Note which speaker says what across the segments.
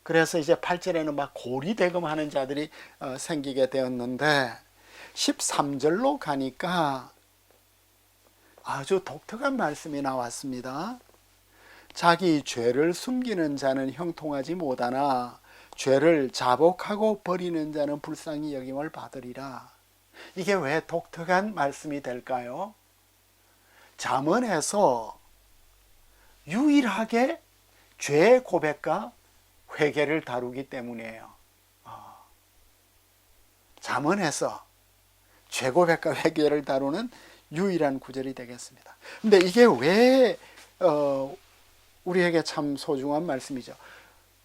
Speaker 1: 그래서 이제 8절에는 막 고리대금하는 자들이 생기게 되었는데 13절로 가니까 아주 독특한 말씀이 나왔습니다. 자기 죄를 숨기는 자는 형통하지 못하나 죄를 자복하고 버리는 자는 불쌍히 여김을 받으리라. 이게 왜 독특한 말씀이 될까요? 잠언에서 유일하게 죄 고백과 회개를 다루기 때문이에요. 잠언에서 죄 고백과 회개를 다루는 유일한 구절이 되겠습니다. 근데 이게 왜 우리에게 참 소중한 말씀이죠.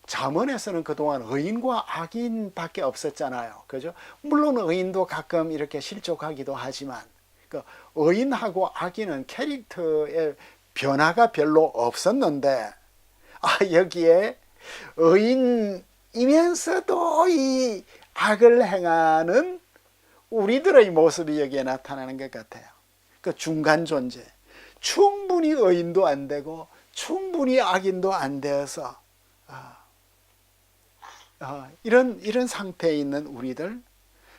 Speaker 1: 잠언에서는 그동안 의인과 악인밖에 없었잖아요. 그죠? 물론 의인도 가끔 이렇게 실족하기도 하지만 그 의인하고 악인은 캐릭터의 변화가 별로 없었는데 여기에 의인이면서도 이 악을 행하는 우리들의 모습이 여기에 나타나는 것 같아요. 그 중간 존재, 충분히 의인도 안 되고 충분히 악인도 안 되어서 이런 상태에 있는 우리들.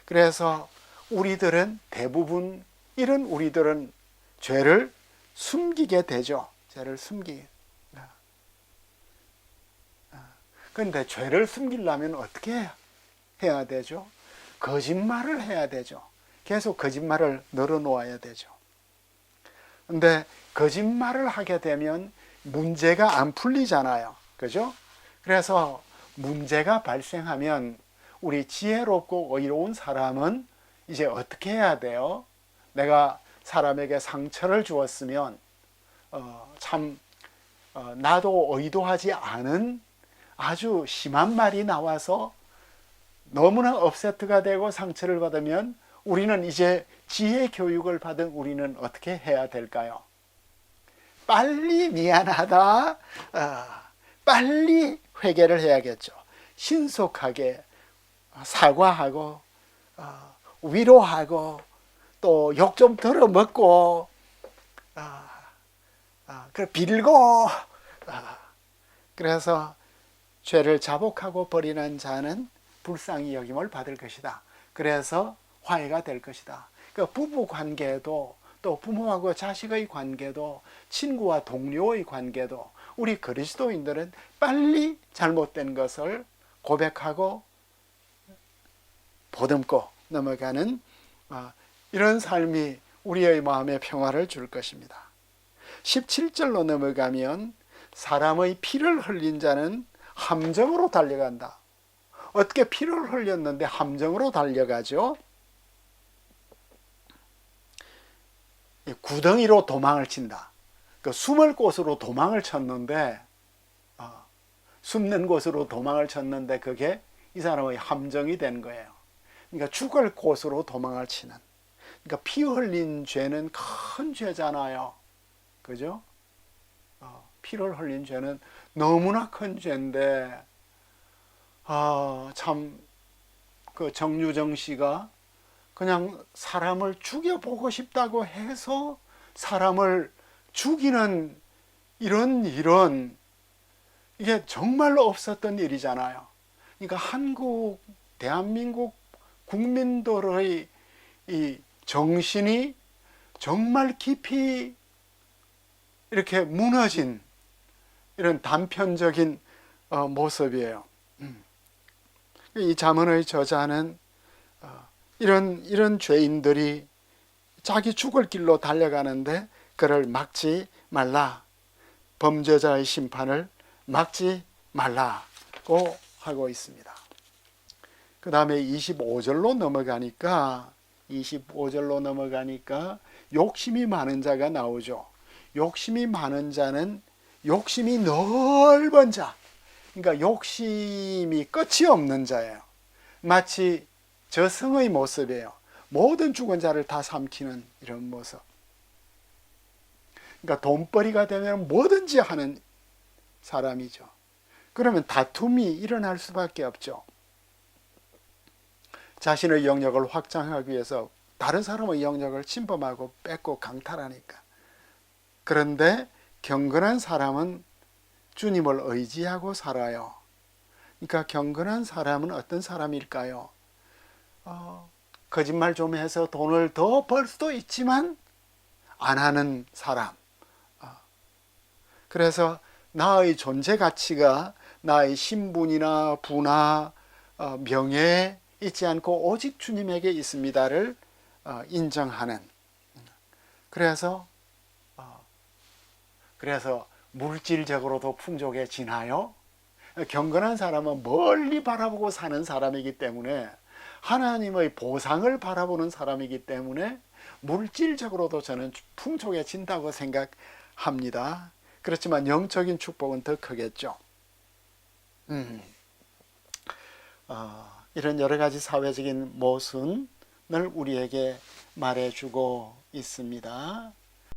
Speaker 1: 그래서 우리들은 대부분 이런 우리들은 죄를 숨기게 되죠. 죄를 숨기게. 그런데 죄를 숨기려면 어떻게 해야 되죠? 거짓말을 해야 되죠. 계속 거짓말을 늘어놓아야 되죠. 근데 거짓말을 하게 되면 문제가 안 풀리잖아요. 그죠? 그래서 문제가 발생하면 우리 지혜롭고 의로운 사람은 이제 어떻게 해야 돼요? 내가 사람에게 상처를 주었으면 나도 의도하지 않은 아주 심한 말이 나와서 너무나 업세트가 되고 상처를 받으면 우리는 이제 지혜 교육을 받은 우리는 어떻게 해야 될까요? 빨리 미안하다, 빨리 회개를 해야겠죠. 신속하게 사과하고 위로하고 또 욕 좀 들어먹고 빌고 그래서 죄를 자복하고 버리는 자는 불쌍히 여김을 받을 것이다. 그래서 화해가 될 것이다. 그 부부 관계도 또 부모하고 자식의 관계도 친구와 동료의 관계도 우리 그리스도인들은 빨리 잘못된 것을 고백하고 보듬고 넘어가는 이런 삶이 우리의 마음에 평화를 줄 것입니다. 17절로 넘어가면 사람의 피를 흘린 자는 함정으로 달려간다. 어떻게 피를 흘렸는데 함정으로 달려가죠? 구덩이로 도망을 친다. 그 숨을 곳으로 도망을 쳤는데 숨는 곳으로 도망을 쳤는데 그게 이 사람의 함정이 된 거예요. 그러니까 죽을 곳으로 도망을 치는. 그러니까 피 흘린 죄는 큰 죄잖아요. 그죠? 피를 흘린 죄는 너무나 큰 죄인데 참 그 정유정 씨가 그냥 사람을 죽여보고 싶다고 해서 사람을 죽이는 이런 일은 이게 정말로 없었던 일이잖아요. 그러니까 대한민국 국민들의 이 정신이 정말 깊이 이렇게 무너진 이런 단편적인 모습이에요. 이 잠언의 저자는 이런 죄인들이 자기 죽을 길로 달려가는데 그를 막지 말라. 범죄자의 심판을 막지 말라고 하고 있습니다. 그 다음에 25절로 넘어가니까 욕심이 많은 자가 나오죠. 욕심이 많은 자는 욕심이 넓은 자, 그러니까 욕심이 끝이 없는 자예요. 마치 저승의 모습이에요. 모든 죽은 자를 다 삼키는 이런 모습. 그러니까 돈벌이가 되면 뭐든지 하는 사람이죠. 그러면 다툼이 일어날 수밖에 없죠. 자신의 영역을 확장하기 위해서 다른 사람의 영역을 침범하고 뺏고 강탈하니까. 그런데 경건한 사람은 주님을 의지하고 살아요. 그러니까 경건한 사람은 어떤 사람일까요? 거짓말 좀 해서 돈을 더 벌 수도 있지만 안 하는 사람. 그래서 나의 존재 가치가 나의 신분이나 부나 명예에 있지 않고 오직 주님에게 있습니다를 인정하는. 그래서 물질적으로도 풍족해지나요? 경건한 사람은 멀리 바라보고 사는 사람이기 때문에 하나님의 보상을 바라보는 사람이기 때문에 물질적으로도 저는 풍족해진다고 생각합니다. 그렇지만 영적인 축복은 더 크겠죠. 이런 여러 가지 사회적인 모순을 우리에게 말해주고 있습니다.